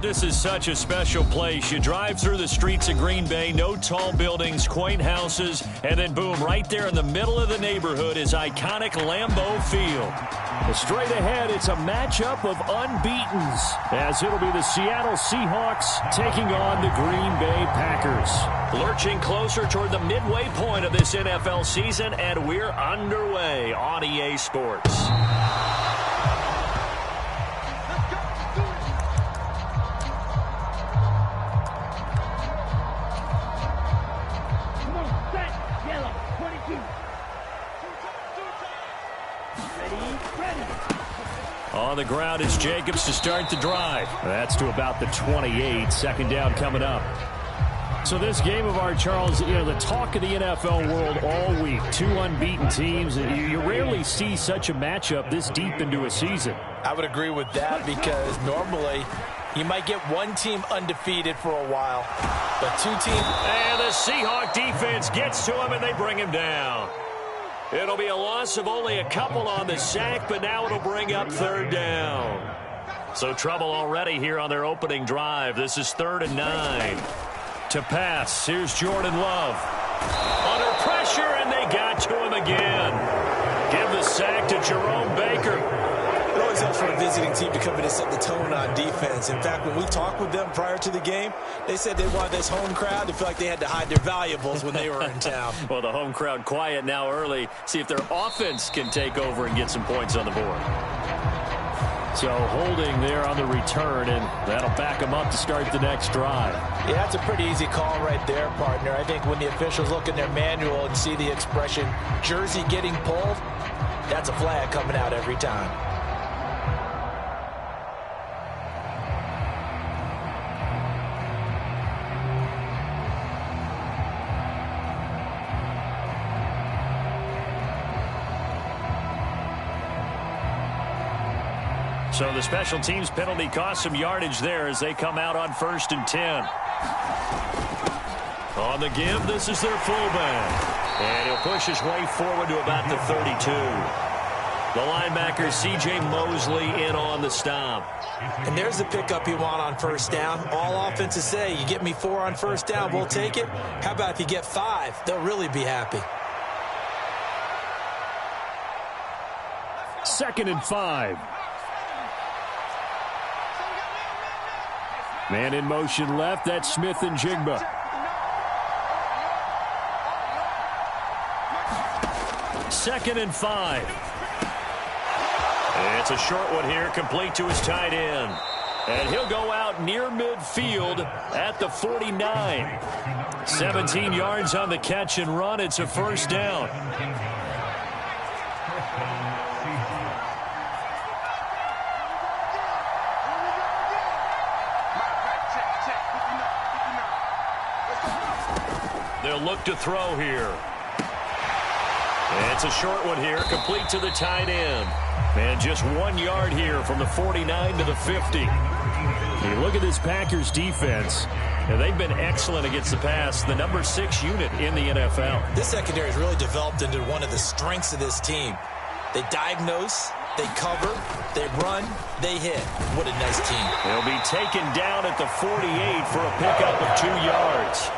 This is such a special place. You drive through the streets of Green Bay, no tall buildings, quaint houses, and then boom, right there in the middle of the neighborhood is iconic Lambeau Field. Straight ahead, it's a matchup of unbeatens, as it'll be the Seattle Seahawks taking on the Green Bay Packers. Lurching closer toward the midway point of this NFL season, and we're underway on EA Sports. On the ground is Jacobs to start the drive. That's to about the 28. Second down coming up. So this game of ours, Charles, the talk of the NFL world all week. Two unbeaten teams. You rarely see such a matchup this deep into a season. I would agree with that because normally you might get one team undefeated for a while, but two teams. And the Seahawk defense gets to him and they bring him down. It'll be a loss of only a couple on the sack, but now it'll bring up third down. So trouble already here on their opening drive. This is 3rd and 9. To pass, here's Jordan Love. Under pressure, and they got to him again. Give the sack to Jerome Baker. It always helps for a visiting team to come in and set the tone on defense. In fact, when we talked with them prior to the game, they said they wanted this home crowd to feel like they had to hide their valuables when they were in town. Well, the home crowd quiet now early. See if their offense can take over and get some points on the board. So holding there on the return, and that'll back them up to start the next drive. Yeah, that's a pretty easy call right there, partner. I think when the officials look in their manual and see the expression, jersey getting pulled, that's a flag coming out every time. So the special teams penalty cost some yardage there as they come out on 1st and 10. On the give, this is their fullback. And he'll push his way forward to about the 32. The linebacker, C.J. Mosley, in on the stop. And there's the pickup you want on 1st down. All offenses say, you get me 4 on 1st down, we'll take it. How about if you get 5? They'll really be happy. 2nd and 5. Man in motion left. That's Smith and Jigba. Second and 5. And it's a short one here, complete to his tight end. And he'll go out near midfield at the 49. 17 yards on the catch and run. It's a 1st down. They'll look to throw here. And it's a short one here, complete to the tight end. And just 1 yard here from the 49 to the 50. You look at this Packers defense, and they've been excellent against the pass, the number 6 unit in the NFL. This secondary has really developed into one of the strengths of this team. They diagnose, they cover, they run, they hit. What a nice team. They'll be taken down at the 48 for a pickup of 2 yards.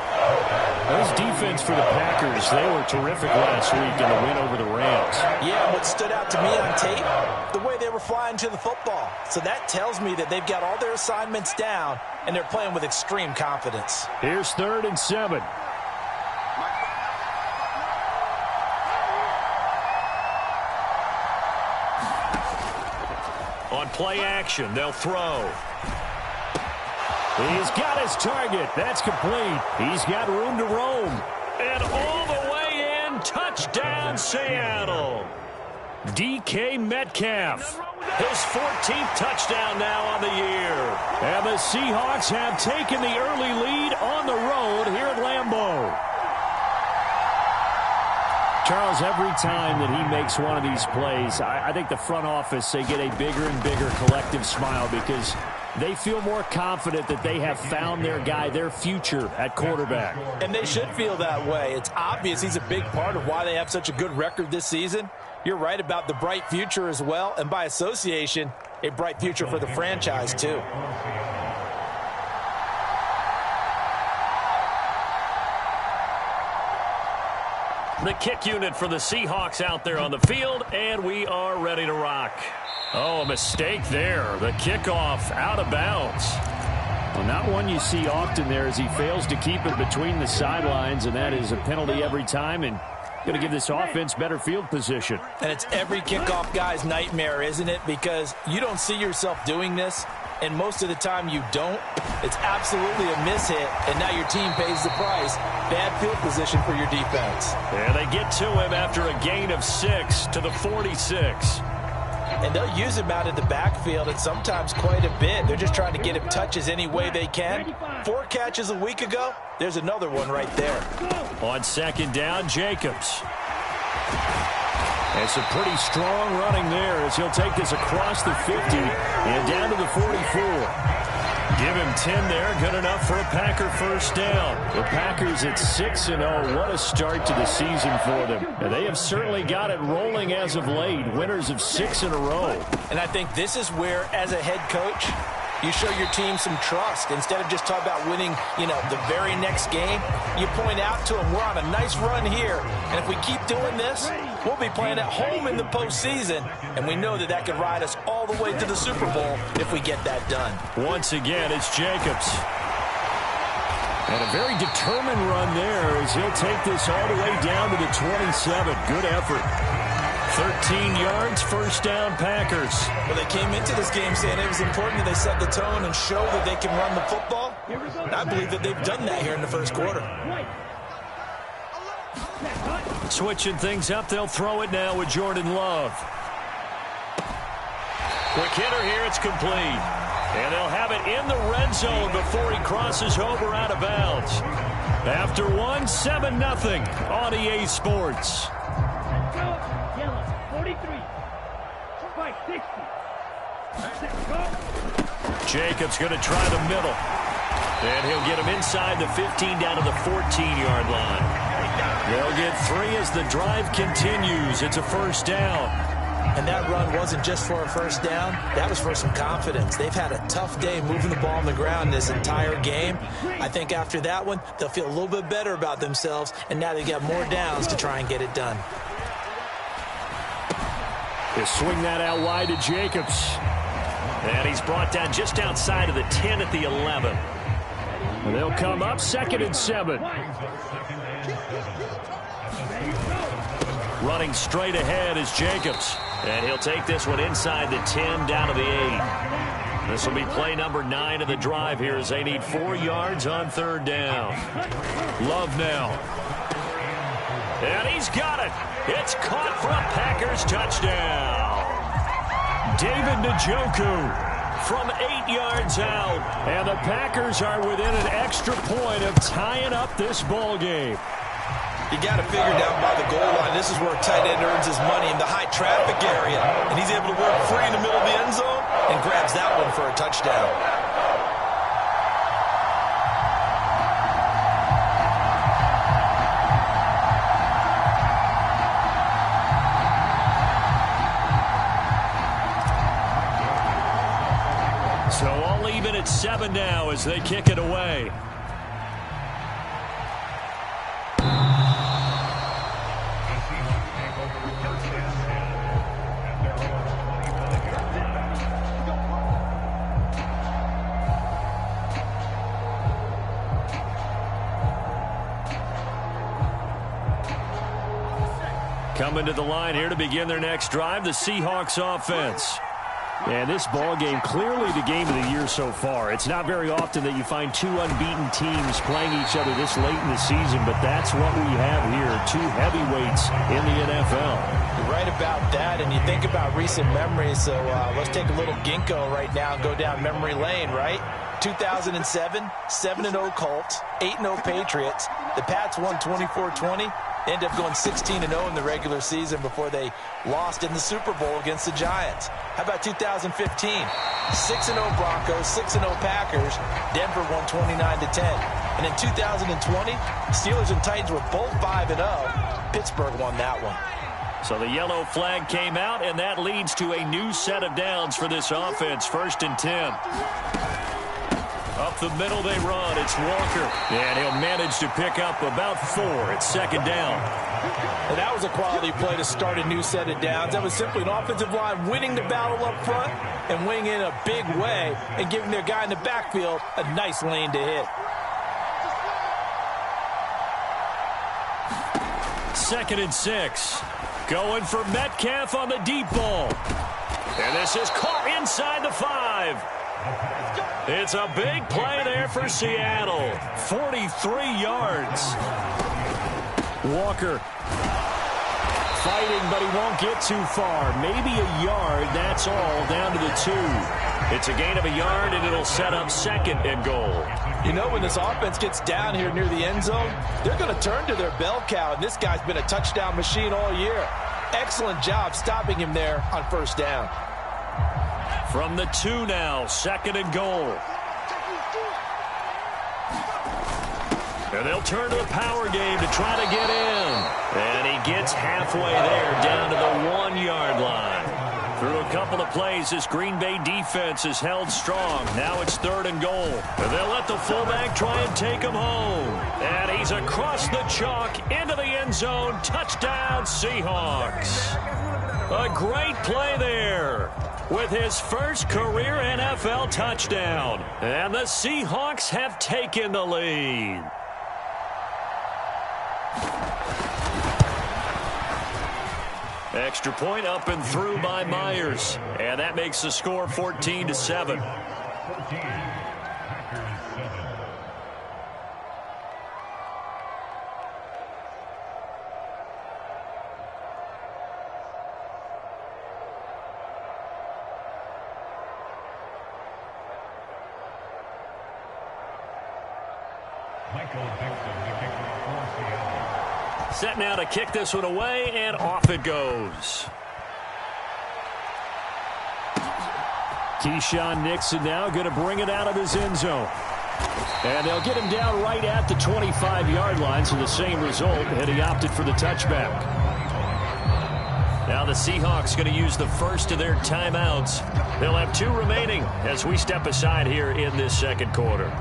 Those defense for the Packers, they were terrific last week in the win over the Rams. Yeah, what stood out to me on tape, the way they were flying to the football. So that tells me that they've got all their assignments down, and they're playing with extreme confidence. Here's 3rd and 7. On play action, they'll throw. He's got his target. That's complete. He's got room to roam. And all the way in, touchdown Seattle. DK Metcalf. His 14th touchdown now on the year. And the Seahawks have taken the early lead on the road here at Lambeau. Charles, every time that he makes one of these plays, I think the front office, they get a bigger and bigger collective smile because they feel more confident that they have found their guy, their future at quarterback. And they should feel that way. It's obvious he's a big part of why they have such a good record this season. You're right about the bright future as well, and by association, a bright future for the franchise too. The kick unit for the Seahawks out there on the field, and we are ready to rock. Oh, a mistake there. The kickoff out of bounds. Well, not one you see often there as he fails to keep it between the sidelines, and that is a penalty every time, and going to give this offense better field position. And it's every kickoff guy's nightmare, isn't it? Because you don't see yourself doing this, and most of the time you don't. It's absolutely a mishit, and now your team pays the price. Bad field position for your defense. And they get to him after a gain of 6 to the 46. And they'll use him out of the backfield, and sometimes quite a bit. They're just trying to get him touches any way they can. 4 catches a week ago. There's another one right there. On second down, Jacobs. And some pretty strong running there as he'll take this across the 50 and down to the 44. Give him 10 there. Good enough for a Packer first down. The Packers at 6-0. What a start to the season for them. And they have certainly got it rolling as of late. Winners of 6 in a row. And I think this is where, as a head coach, you show your team some trust. Instead of just talking about winning, the very next game, you point out to them, we're on a nice run here. And if we keep doing this, we'll be playing at home in the postseason. And we know that can ride us all the way to the Super Bowl if we get that done. Once again, it's Jacobs. And a very determined run there as he'll take this all the way down to the 27. Good effort. 13 yards, first down, Packers. Well, they came into this game saying it was important that they set the tone and show that they can run the football. And I believe that they've done that here in the first quarter. Switching things up, they'll throw it now with Jordan Love. Quick hitter here, it's complete. And they'll have it in the red zone before he crosses over out of bounds. After one, 7-0 on EA Sports. Jacobs going to try the middle. And he'll get him inside the 15 down to the 14-yard line. They'll get 3 as the drive continues. It's a first down. And that run wasn't just for a first down. That was for some confidence. They've had a tough day moving the ball on the ground this entire game. I think after that one, they'll feel a little bit better about themselves, and now they've got more downs to try and get it done. They swing that out wide to Jacobs. And he's brought down just outside of the 10 at the 11. And they'll come up 2nd and 7. Running straight ahead is Jacobs. And he'll take this one inside the 10 down to the 8. This will be play number 9 of the drive here as they need 4 yards on 3rd down. Love now. And he's got it. It's caught for a Packers touchdown. David Njoku from 8 yards out. And the Packers are within an extra point of tying up this ball game. You got to figure down by the goal line. This is where a tight end earns his money in the high traffic area. And he's able to work free in the middle of the end zone and grabs that one for a touchdown. So all even at 7 now as they kick it away. Coming to the line here to begin their next drive, the Seahawks offense. And this ball game, clearly the game of the year so far. It's not very often that you find 2 unbeaten teams playing each other this late in the season, but that's what we have here, 2 heavyweights in the NFL. You're right about that, and you think about recent memories, so let's take a little ginkgo right now and go down memory lane, right? 2007, 7-0 Colts, 8-0 Patriots. The Pats won 24-20. They ended up going 16-0 in the regular season before they lost in the Super Bowl against the Giants. How about 2015? 6-0 Broncos, 6-0 Packers. Denver won 29-10. And in 2020, Steelers and Titans were both 5-0. Pittsburgh won that one. So the yellow flag came out, and that leads to a new set of downs for this offense. 1st and 10. Up the middle they run. It's Walker. And he'll manage to pick up about 4 at second down. And that was a quality play to start a new set of downs. That was simply an offensive line winning the battle up front and winning in a big way and giving their guy in the backfield a nice lane to hit. Second and 6. Going for Metcalf on the deep ball. And this is caught inside the 5. It's a big play there for Seattle. 43 yards. Walker fighting, but he won't get too far. Maybe a yard, that's all, down to the 2. It's a gain of a yard, and it'll set up second and goal. You know, when this offense gets down here near the end zone, they're going to turn to their bell cow, and this guy's been a touchdown machine all year. Excellent job stopping him there on first down. From the 2 now, second and goal. And they'll turn to the power game to try to get in. And he gets halfway there, down to the 1-yard line. Through a couple of plays, this Green Bay defense is held strong. Now it's third and goal. And they'll let the fullback try and take him home. And he's across the chalk into the end zone. Touchdown, Seahawks. A great play there with his first career NFL touchdown. And the Seahawks have taken the lead. Extra point up and through by Myers. And that makes the score 14-7. Set now to kick this one away, and off it goes. Keyshawn Nixon now going to bring it out of his end zone. And they'll get him down right at the 25-yard line, so the same result, and he opted for the touchback. Now the Seahawks going to use the first of their timeouts. They'll have 2 remaining as we step aside here in this second quarter.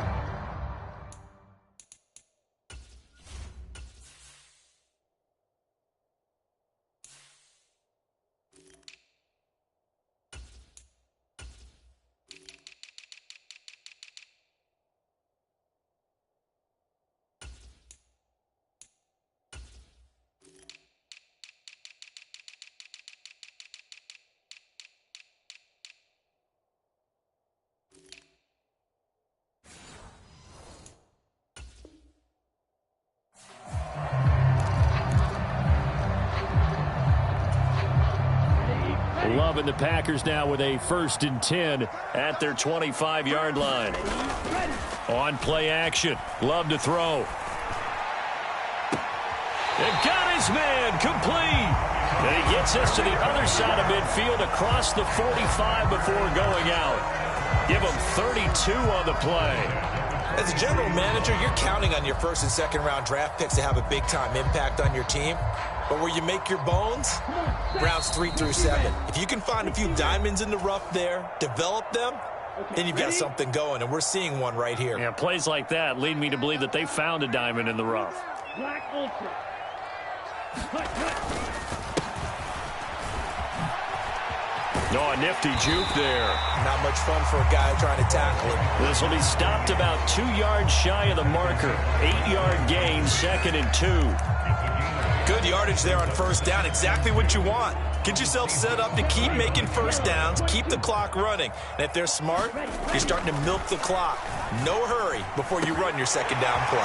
Loving the Packers now with a 1st and 10 at their 25-yard line. On play action. Love to throw. And got his man complete. And he gets us to the other side of midfield across the 45 before going out. Give him 32 on the play. As a general manager, you're counting on your 1st and 2nd round draft picks to have a big-time impact on your team. But where you make your bones, rounds 3 through 7. If you can find a few diamonds in the rough there, develop them, then you've got something going, and we're seeing one right here. Yeah, plays like that lead me to believe that they found a diamond in the rough. Black Ultra. Oh, a nifty juke there. Not much fun for a guy trying to tackle him. This will be stopped about 2 yards shy of the marker. 8-yard gain, 2nd and 2. Good yardage there on first down. Exactly what you want. Get yourself set up to keep making first downs, keep the clock running. And if they're smart, you're starting to milk the clock. No hurry before you run your second down play.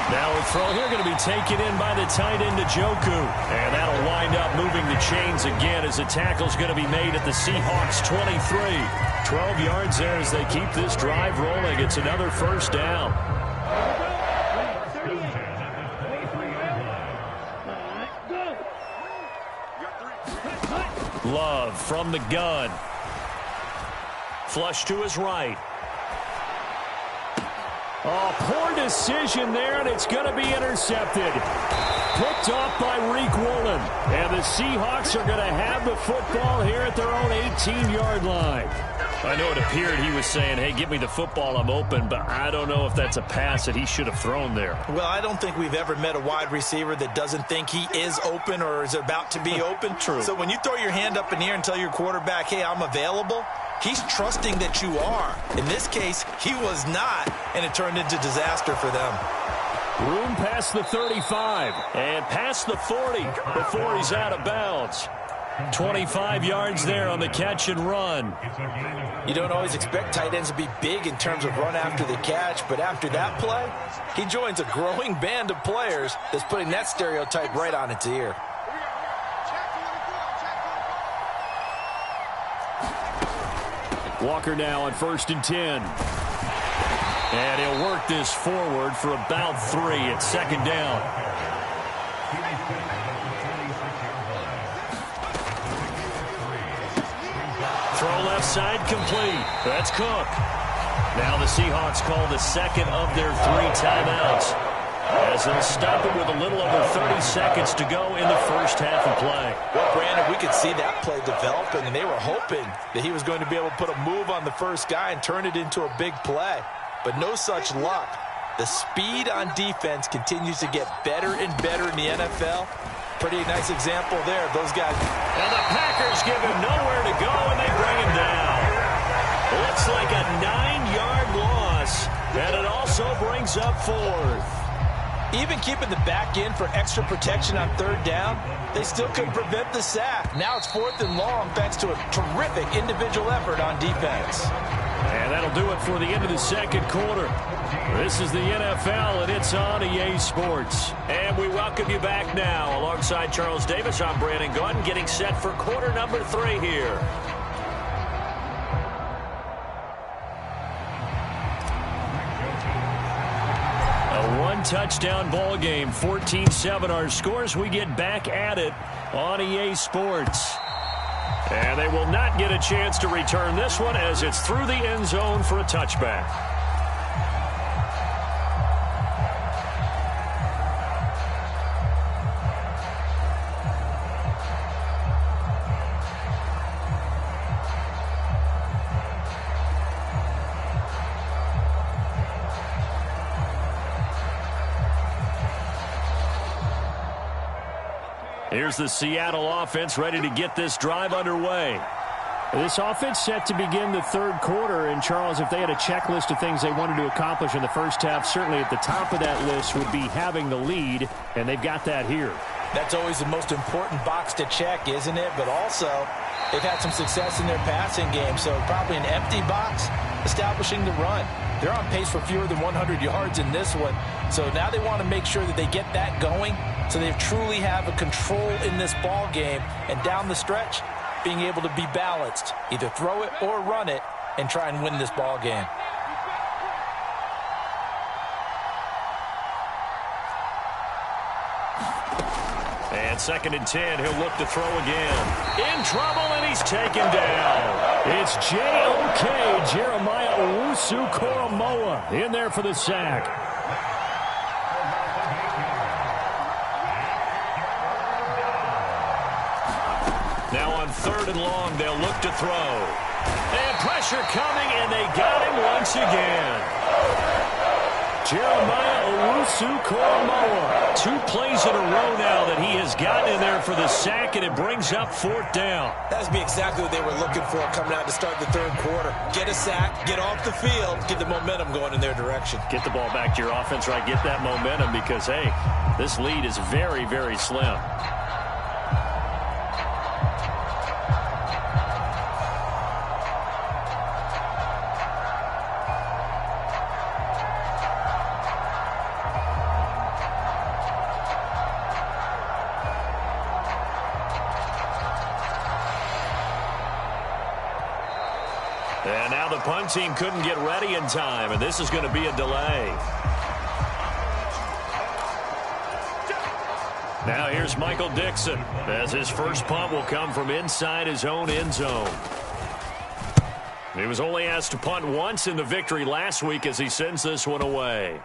Now a throw here going to be taken in by the tight end, Njoku. And that'll wind up moving the chains again as the tackle's going to be made at the Seahawks 23. 12 yards there as they keep this drive rolling. It's another first down. Love from the gun. Flush to his right. Oh, poor decision there, and it's going to be intercepted. picked off by Reek Woolen. And the Seahawks are going to have the football here at their own 18-yard line. I know it appeared he was saying, hey, give me the football, I'm open, but I don't know if that's a pass that he should have thrown there. Well, I don't think we've ever met a wide receiver that doesn't think he is open or is about to be open. True. So when you throw your hand up in the air and tell your quarterback, hey, I'm available, he's trusting that you are. In this case, he was not, and it turned into disaster for them. Room past the 35. And past the 40 before he's out of bounds. 25 yards there on the catch and run. You don't always expect tight ends to be big in terms of run after the catch, but after that play, he joins a growing band of players that's putting that stereotype right on its ear. Walker now on 1st and 10. And he'll work this forward for about 3 at 2nd down. Throw left side complete. That's Cook. Now the Seahawks call the second of their 3 timeouts, as they'll stop it with a little over 30 seconds to go in the first half of play. Well, Brandon, we could see that play developing, and they were hoping that he was going to be able to put a move on the first guy and turn it into a big play. But no such luck. The speed on defense continues to get better and better in the NFL. Pretty nice example there of those guys. And the Packers give him nowhere to go, and they bring him down. Looks like a 9-yard loss, and it also brings up 4th. Even keeping the back in for extra protection on 3rd down, they still couldn't prevent the sack. Now it's 4th and long thanks to a terrific individual effort on defense. And that'll do it for the end of the second quarter. This is the NFL, and it's on EA Sports. And we welcome you back now. Alongside Charles Davis, I'm Brandon Gunn, getting set for quarter number 3 here. A one-touchdown ball game, 14-7 our scores. We get back at it on EA Sports. And they will not get a chance to return this one as it's through the end zone for a touchback. Here's the Seattle offense ready to get this drive underway. This offense set to begin the 3rd quarter. And, Charles, if they had a checklist of things they wanted to accomplish in the first half, certainly at the top of that list would be having the lead, and they've got that here. That's always the most important box to check, isn't it? But also, they've had some success in their passing game, so probably an empty box establishing the run. They're on pace for fewer than 100 yards in this one, so now they want to make sure that they get that going so they truly have a control in this ball game, and down the stretch, being able to be balanced, either throw it or run it, and try and win this ball game. And 2nd and 10, he'll look to throw again. In trouble, and he's taken down. It's J.O.K. Jeremiah Owusu-Koramoah in there for the sack. Now on 3rd and long, they'll look to throw. And pressure coming, and they got him once again. Jeremiah Owusu-Koramoah. 2 plays in a row now that he has gotten in there for the sack, and it brings up 4th down. That's exactly what they were looking for coming out to start the 3rd quarter. Get a sack, get off the field, get the momentum going in their direction. Get the ball back to your offense, right? Get that momentum because, hey, this lead is very, very slim. And now the punt team couldn't get ready in time, and this is going to be a delay. Now here's Michael Dixon, as his first punt will come from inside his own end zone. He was only asked to punt once in the victory last week as he sends this one away.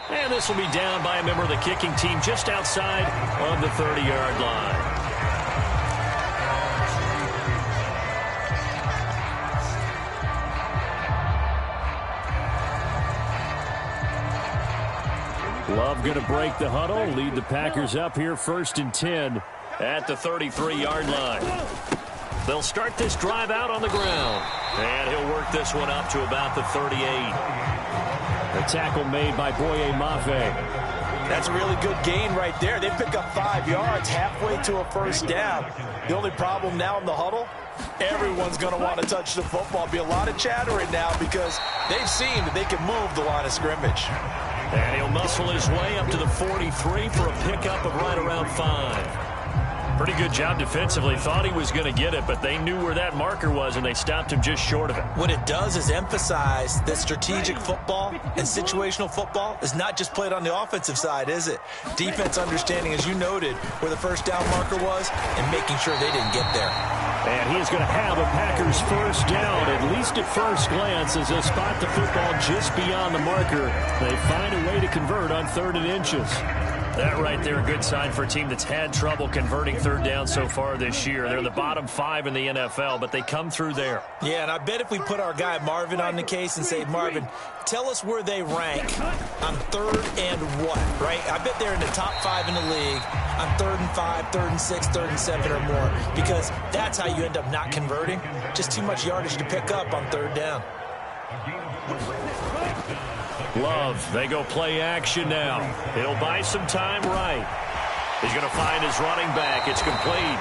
And this will be down by a member of the kicking team just outside of the 30-yard line. Love going to break the huddle, lead the Packers up here 1st and 10 at the 33-yard line. They'll start this drive out on the ground, and he'll work this one up to about the 38. The tackle made by Boye Mafe. That's a really good gain right there. They pick up 5 yards halfway to a first down. The only problem now in the huddle, everyone's going to want to touch the football. Be a lot of chattering now because they've seen that they can move the line of scrimmage. And he'll muscle his way up to the 43 for a pickup of right around 5. Pretty good job defensively. Thought he was going to get it, but they knew where that marker was, and they stopped him just short of it. What it does is emphasize that strategic football and situational football is not just played on the offensive side, is it? Defense understanding, as you noted, where the first down marker was and making sure they didn't get there. And he is going to have a Packers first down, at least at first glance, as they spot the football just beyond the marker. They find a way to convert on 3rd and inches. That right there, a good sign for a team that's had trouble converting 3rd down so far this year. They're the bottom 5 in the NFL, but they come through there. Yeah, and I bet if we put our guy Marvin on the case and say, Marvin, tell us where they rank on 3rd and what, right? I bet they're in the top 5 in the league on 3rd and 5, 3rd and 6, 3rd and 7 or more, because that's how you end up not converting. Just too much yardage to pick up on 3rd down. Love, they go play action now. He'll buy some time right. He's going to find his running back. It's complete.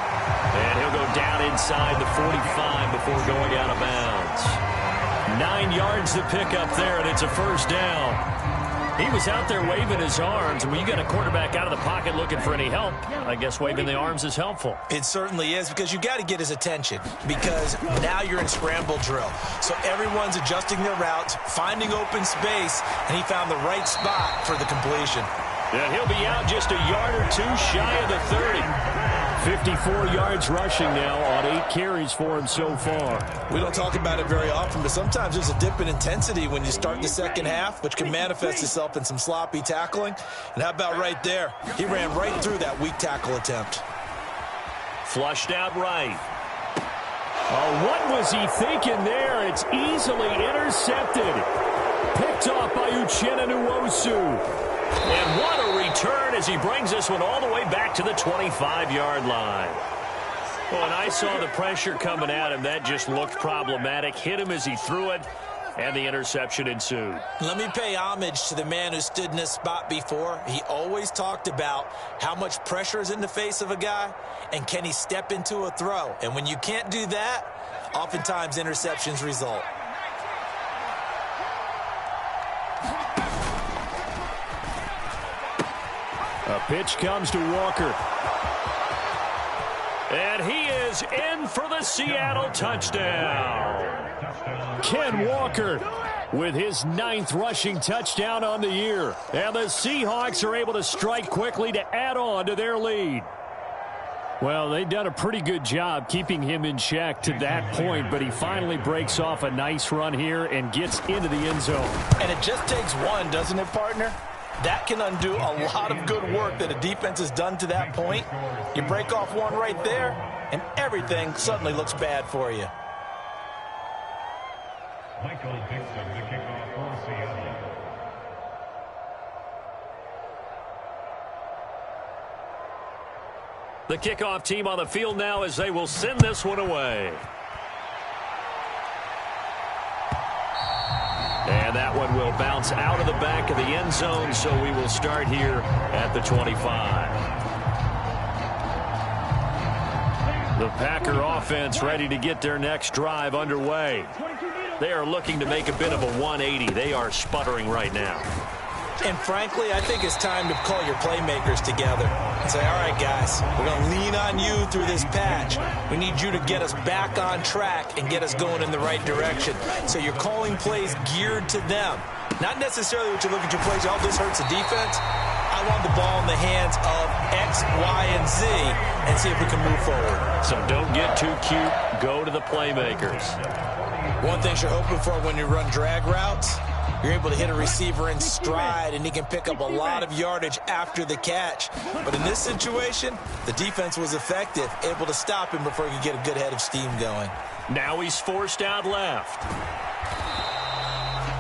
And he'll go down inside the 45 before going out of bounds. 9 yards to pick up there, and it's a first down. He was out there waving his arms, and when you got a quarterback out of the pocket looking for any help, I guess waving the arms is helpful. It certainly is, because you got to get his attention, because now you're in scramble drill. So everyone's adjusting their routes, finding open space, and he found the right spot for the completion. And he'll be out just a yard or two shy of the 30. 54 yards rushing now on 8 carries for him so far. We don't talk about it very often, but sometimes there's a dip in intensity when you start the second half, which can manifest itself in some sloppy tackling. And how about right there? He ran right through that weak tackle attempt. Flushed out right. Oh, what was he thinking there? It's easily intercepted. Picked off by Uchenna Nwosu. And what a return as he brings this one all the way back to the 25-yard line. Well, and I saw the pressure coming at him. That just looked problematic. Hit him as he threw it, and the interception ensued. Let me pay homage to the man who stood in this spot before. He always talked about how much pressure is in the face of a guy, and can he step into a throw. And when you can't do that, oftentimes interceptions result. A pitch comes to Walker. And he is in for the Seattle touchdown. Ken Walker with his 9th rushing touchdown on the year. And the Seahawks are able to strike quickly to add on to their lead. Well, they've done a pretty good job keeping him in check to that point, but he finally breaks off a nice run here and gets into the end zone. And it just takes one, doesn't it, partner? That can undo a lot of good work that a defense has done to that point. You break off one right there, and everything suddenly looks bad for you. Michael Dixon, the kickoff for Seattle. The kickoff team on the field now as they will send this one away. And that one will bounce out of the back of the end zone, so we will start here at the 25. The Packer offense ready to get their next drive underway. They are looking to make a bit of a 180. They are sputtering right now. And frankly, I think it's time to call your playmakers together and say, all right, guys, we're going to lean on you through this patch. We need you to get us back on track and get us going in the right direction. So you're calling plays geared to them. Not necessarily what you look at your plays, oh, this hurts the defense. I want the ball in the hands of X, Y, and Z and see if we can move forward. So don't get too cute. Go to the playmakers. One thing you're hoping for when you run drag routes, You're able to hit a receiver in stride, and he can pick up a lot of yardage after the catch. But in this situation, the defense was effective, able to stop him before he could get a good head of steam going. Now he's forced out left.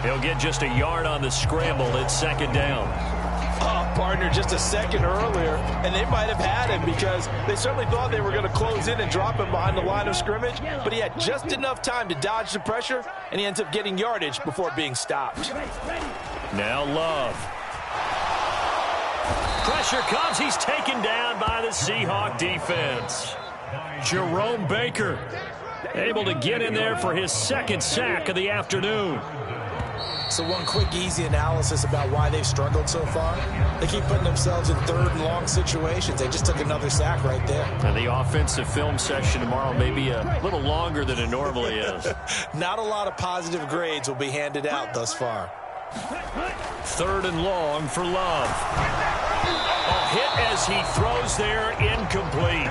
He'll get just a yard on the scramble. It's second down. Partner just a second earlier, and they might have had him because they certainly thought they were going to close in and drop him behind the line of scrimmage, but he had just enough time to dodge the pressure, and he ends up getting yardage before being stopped. Now Love. Pressure comes. He's taken down by the Seahawk defense. Jerome Baker able to get in there for his second sack of the afternoon. So one quick, easy analysis about why they've struggled so far. They keep putting themselves in third and long situations. They just took another sack right there. And the offensive film session tomorrow may be a little longer than it normally is. Not a lot of positive grades will be handed out thus far. Third and long for Love. A hit as he throws there, incomplete.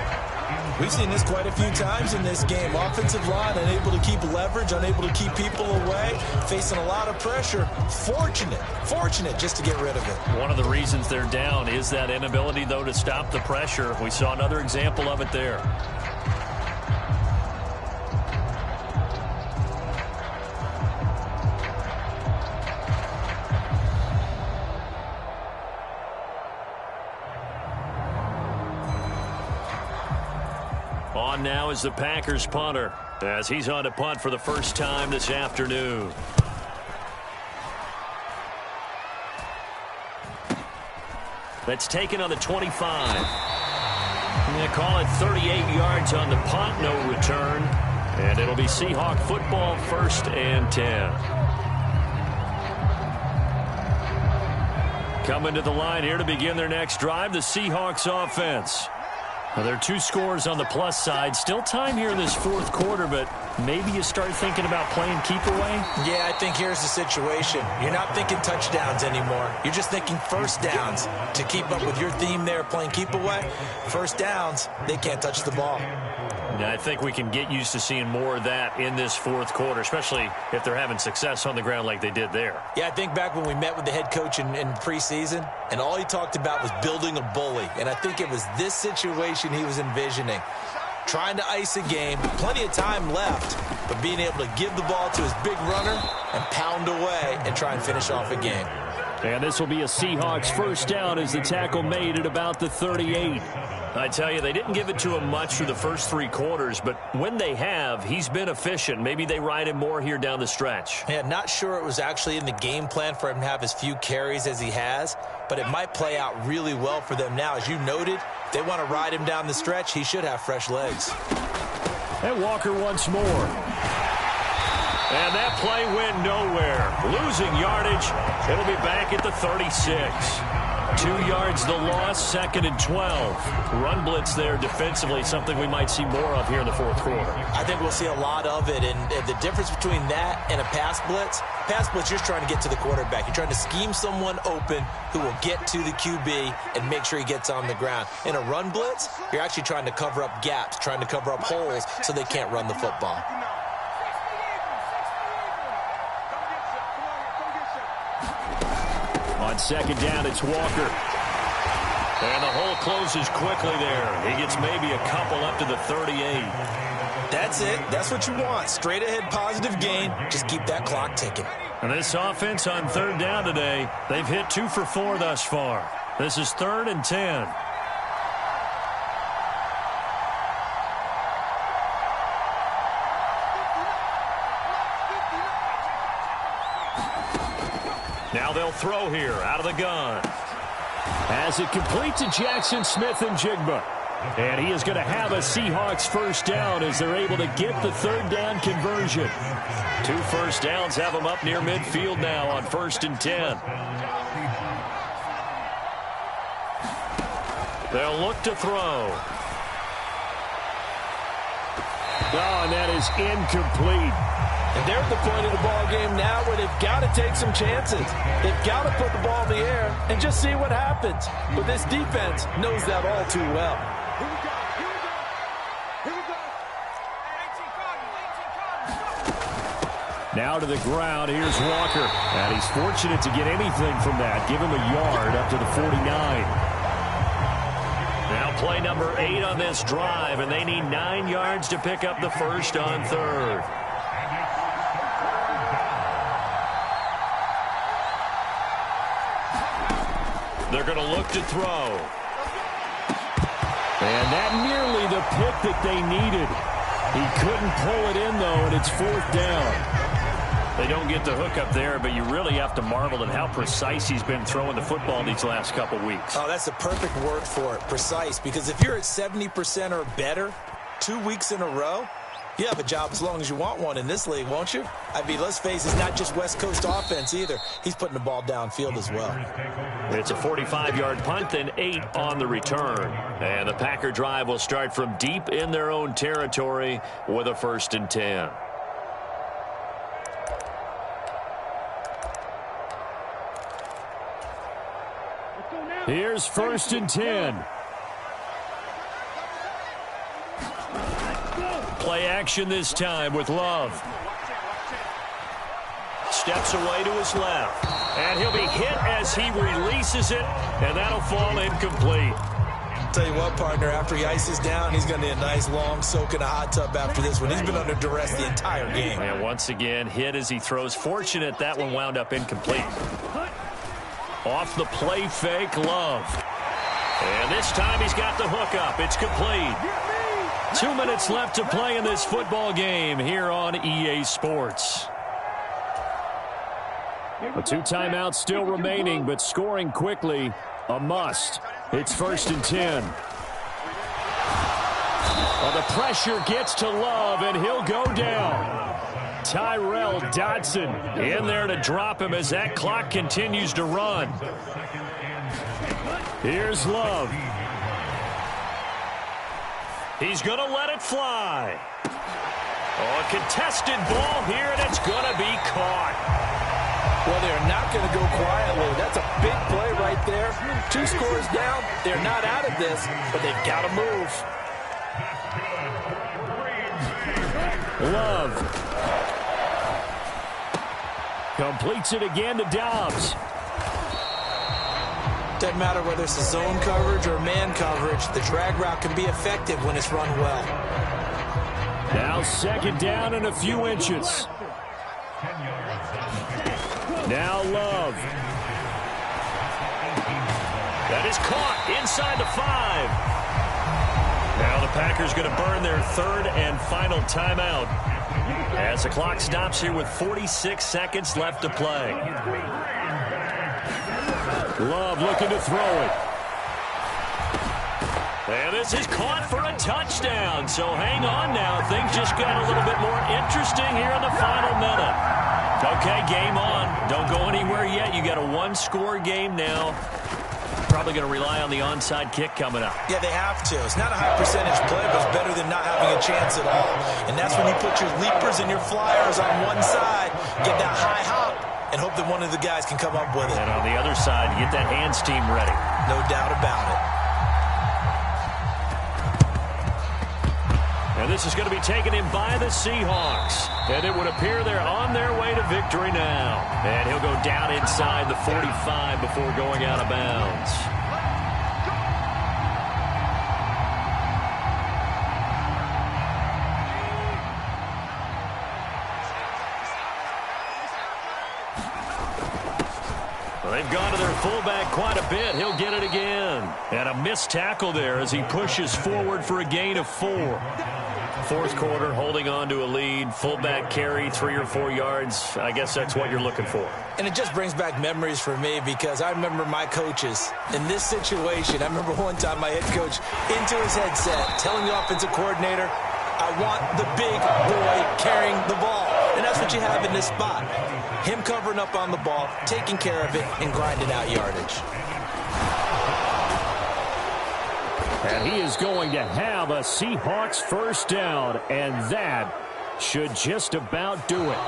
We've seen this quite a few times in this game. Offensive line unable to keep leverage, unable to keep people away, facing a lot of pressure. Fortunate just to get rid of it. One of the reasons they're down is that inability, though, to stop the pressure. We saw another example of it there. On now is the Packers punter as he's on to punt for the first time this afternoon. That's taken on the 25. They call it 38 yards on the punt, no return. And it'll be Seahawk football, 1st and 10. Coming to the line here to begin their next drive, the Seahawks offense. Well, there are 2 scores on the plus side. Still time here in this fourth quarter, but maybe you start thinking about playing keep away? Yeah, I think here's the situation. You're not thinking touchdowns anymore. You're just thinking first downs. To keep up with your theme there, playing keep away, first downs, they can't touch the ball. Yeah, I think we can get used to seeing more of that in this fourth quarter, especially if they're having success on the ground like they did there. Yeah, I think back when we met with the head coach in preseason, and all he talked about was building a bully. And I think it was this situation he was envisioning. Trying to ice a game, plenty of time left, but being able to give the ball to his big runner and pound away and try and finish off a game. And this will be a Seahawks first down as the tackle made at about the 38. I tell you, they didn't give it to him much through the first 3 quarters, but when they have, he's been efficient. Maybe they ride him more here down the stretch. Yeah, not sure it was actually in the game plan for him to have as few carries as he has, but it might play out really well for them now. As you noted, if they want to ride him down the stretch, he should have fresh legs. And Walker once more. And that play went nowhere. Losing yardage. It'll be back at the 36. 2 yards the loss, 2nd and 12. Run blitz there defensively, something we might see more of here in the fourth quarter. I think we'll see a lot of it, and the difference between that and a pass blitz, you're just trying to get to the quarterback. You're trying to scheme someone open who will get to the QB and make sure he gets on the ground. In a run blitz, you're actually trying to cover up gaps, trying to cover up holes so they can't run the football. On second down, it's Walker. And the hole closes quickly there. He gets maybe a couple up to the 38. That's it. That's what you want. Straight ahead positive gain. Just keep that clock ticking. And this offense on third down today, they've hit 2 for 4 thus far. This is 3rd and 10. Now they'll throw here out of the gun. As it complete to Jackson Smith-Njigba. And he is going to have a Seahawks first down as they're able to get the third down conversion. 2 first downs have them up near midfield now on 1st and 10. They'll look to throw. Oh, and that is incomplete. And they're at the point of the ball game now where they've got to take some chances. They've got to put the ball in the air and just see what happens. But this defense knows that all too well. Now to the ground. Here's Walker. And he's fortunate to get anything from that. Give him a yard up to the 49. Now play number 8 on this drive, and they need 9 yards to pick up the first on third. They're going to look to throw. And that nearly the pick that they needed. He couldn't pull it in, though, and it's 4th down. They don't get the hook up there, but you really have to marvel at how precise he's been throwing the football these last couple weeks. Oh, that's the perfect word for it, precise. Because if you're at 70% or better 2 weeks in a row, you have a job as long as you want one in this league, won't you? I mean, let's face it, it's not just West Coast offense either. He's putting the ball downfield as well. It's a 45-yard punt and 8 on the return. And the Packer drive will start from deep in their own territory with a 1st and 10. Here's 1st and 10. Play action this time with Love. Steps away to his left. And he'll be hit as he releases it, and that'll fall incomplete. Tell you what, partner, after he ices down, he's going to need a nice long soak in a hot tub after this one. He's been under duress the entire game. And once again, hit as he throws. Fortunate that one wound up incomplete. Off the play fake, Love. And this time he's got the hook up. It's complete. 2 minutes left to play in this football game here on EA Sports. A 2 timeouts still remaining, but scoring quickly, a must. It's 1st and 10. Well, the pressure gets to Love, and he'll go down. Tyrell Dodson in there to drop him as that clock continues to run. Here's Love. He's going to let it fly. Oh, a contested ball here, and it's going to be caught. Well, they're not going to go quietly. That's a big play right there. 2 scores down. They're not out of this, but they've got to move. Love completes it again to Dobbs. Doesn't matter whether it's a zone coverage or man coverage. The drag route can be effective when it's run well. Now 2nd down and a few inches. Now Love. That is caught inside the 5. Now the Packers going to burn their 3rd and final timeout as the clock stops here with 46 seconds left to play. Love looking to throw it. And this is caught for a touchdown. So hang on now. Things just got a little bit more interesting here in the final minute. Okay, game on. Don't go anywhere yet. You got a 1-score game now. Probably going to rely on the onside kick coming up. Yeah, they have to. It's not a high percentage play, but it's better than not having a chance at all. And that's when you put your leapers and your flyers on one side, get that high hop, and hope that one of the guys can come up with it. And on the other side, get that hands team ready. No doubt about it. And this is going to be taken in by the Seahawks. And it would appear they're on their way to victory now. And he'll go down inside the 45 before going out of bounds. Well, they've gone to their fullback quite a bit. He'll get it again. And a missed tackle there as he pushes forward for a gain of 4. 4th quarter, holding on to a lead. Fullback carry, 3 or 4 yards. I guess that's what you're looking for. And it just brings back memories for me because I remember my coaches in this situation. I remember one time my head coach into his headset telling the offensive coordinator, I want the big boy carrying the ball. And that's what you have in this spot. Him covering up on the ball, taking care of it, and grinding out yardage. And he is going to have a Seahawks 1st down, and that should just about do it.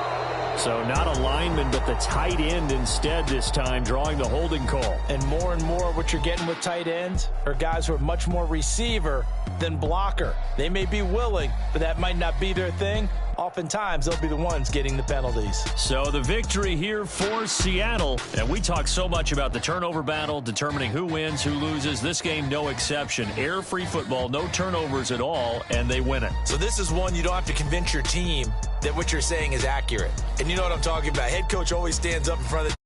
So not a lineman, but the tight end instead this time, drawing the holding call. And more what you're getting with tight ends are guys who are much more receiver than blocker. They may be willing, but that might not be their thing. oftentimes they'll be the ones getting the penalties. So the victory here for Seattle. And we talk so much about the turnover battle, determining who wins, who loses. This game, no exception. Air-free football, no turnovers at all, and they win it. So this is one you don't have to convince your team that what you're saying is accurate. And you know what I'm talking about. Head coach always stands up in front of the